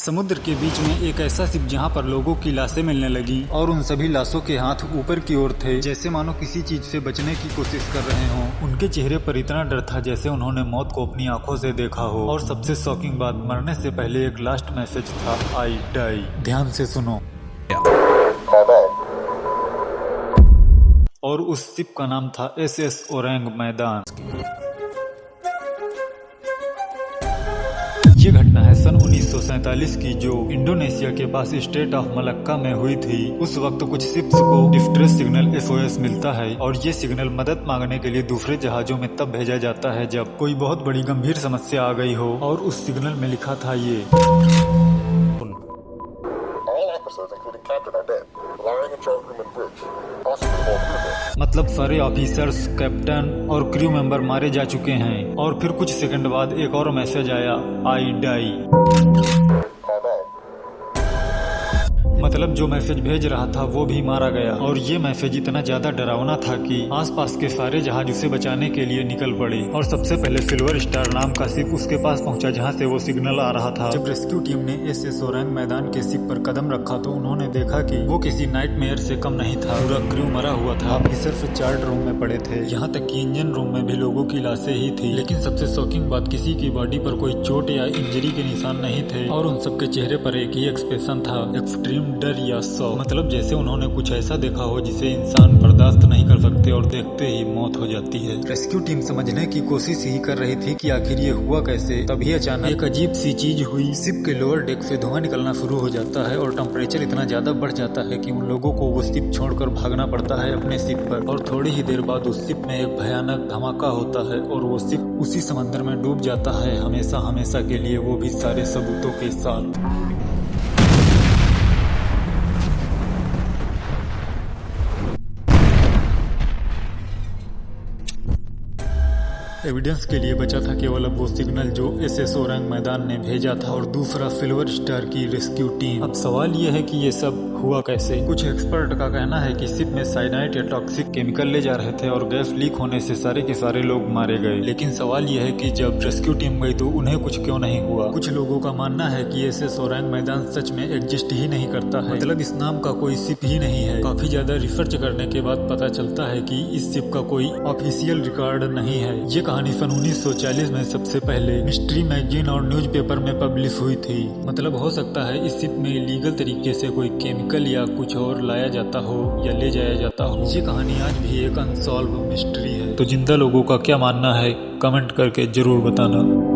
समुद्र के बीच में एक ऐसा शिप जहां पर लोगों की लाशें मिलने लगी और उन सभी लाशों के हाथ ऊपर की ओर थे, जैसे मानो किसी चीज से बचने की कोशिश कर रहे हों। उनके चेहरे पर इतना डर था जैसे उन्होंने मौत को अपनी आंखों से देखा हो। और सबसे शॉकिंग बात, मरने से पहले एक लास्ट मैसेज था, आई डाई। ध्यान से सुनो। और उस शिप का नाम था SS ओरंग मैदान। ये घटना है सन 1947 की, जो इंडोनेशिया के पास स्टेट ऑफ मलक्का में हुई थी। उस वक्त कुछ शिप्स को डिस्ट्रेस सिग्नल SOS मिलता है और ये सिग्नल मदद मांगने के लिए दूसरे जहाजों में तब भेजा जाता है जब कोई बहुत बड़ी गंभीर समस्या आ गई हो। और उस सिग्नल में लिखा था ये, मतलब सारे ऑफिसर्स, कैप्टन और क्रू मेंबर मारे जा चुके हैं। और फिर कुछ सेकंड बाद एक और मैसेज आया, आई डाई। मतलब जो मैसेज भेज रहा था वो भी मारा गया। और ये मैसेज इतना ज्यादा डरावना था कि आसपास के सारे जहाज उसे बचाने के लिए निकल पड़े। और सबसे पहले सिल्वर स्टार नाम का शिप उसके पास पहुंचा जहां से वो सिग्नल आ रहा था। जब रेस्क्यू टीम ने SS ओरंग मैदान के शिप पर कदम रखा तो उन्होंने देखा कि वो किसी नाइटमेयर से कम नहीं था। पूरा क्रू मरा हुआ था, ऑफिसर से चार्ट रूम में पड़े थे, यहाँ तक कि इंजन रूम में भी लोगों की लाशें ही थी। लेकिन सबसे शॉकिंग बात, किसी की बॉडी पर कोई चोट या इंजरी के निशान नहीं थे। और उन सबके चेहरे पर एक ही एक्सप्रेशन था, एक्सट्रीम डर या शॉक। मतलब जैसे उन्होंने कुछ ऐसा देखा हो जिसे इंसान बर्दाश्त नहीं कर सकते और देखते ही मौत हो जाती है। रेस्क्यू टीम समझने की कोशिश ही कर रही थी कि आखिर ये हुआ कैसे। तभी अचानक एक अजीब सी चीज हुई। शिप के लोअर डेक से धुआं निकलना शुरू हो जाता है और टेम्परेचर इतना ज्यादा बढ़ जाता है कि उन लोगों को वो शिप छोड़कर भागना पड़ता है अपने शिप पर। और थोड़ी ही देर बाद उस शिप में एक भयानक धमाका होता है और वो शिप उसी समंदर में डूब जाता है, हमेशा हमेशा के लिए, वो भी सारे सबूतों के साथ। एविडेंस के लिए बचा था केवल अब वो सिग्नल जो SS ओरंग मैदान ने भेजा था और दूसरा सिल्वर स्टार की रेस्क्यू टीम। अब सवाल ये है कि ये सब हुआ कैसे। कुछ एक्सपर्ट का कहना है कि शिप में साइनाइड या टॉक्सिक केमिकल ले जा रहे थे और गैस लीक होने से सारे के सारे लोग मारे गए। लेकिन सवाल ये है कि जब रेस्क्यू टीम गई तो उन्हें कुछ क्यों नहीं हुआ। कुछ लोगों का मानना है कि SS ओरंग मैदान सच में एग्जिस्ट ही नहीं करता है, मतलब इस नाम का कोई शिप ही नहीं है। काफी ज्यादा रिसर्च करने के बाद पता चलता है कि इस शिप का कोई ऑफिशियल रिकॉर्ड नहीं है। ये कहानी सन 1940 में सबसे पहले मिस्ट्री मैगजीन और न्यूज़पेपर में पब्लिश हुई थी। मतलब हो सकता है इस शिप में लीगल तरीके से कोई केमिकल या कुछ और लाया जाता हो या ले जाया जाता हो। ये कहानी आज भी एक अनसॉल्व मिस्ट्री है। तो जिंदा लोगों का क्या मानना है कमेंट करके जरूर बताना।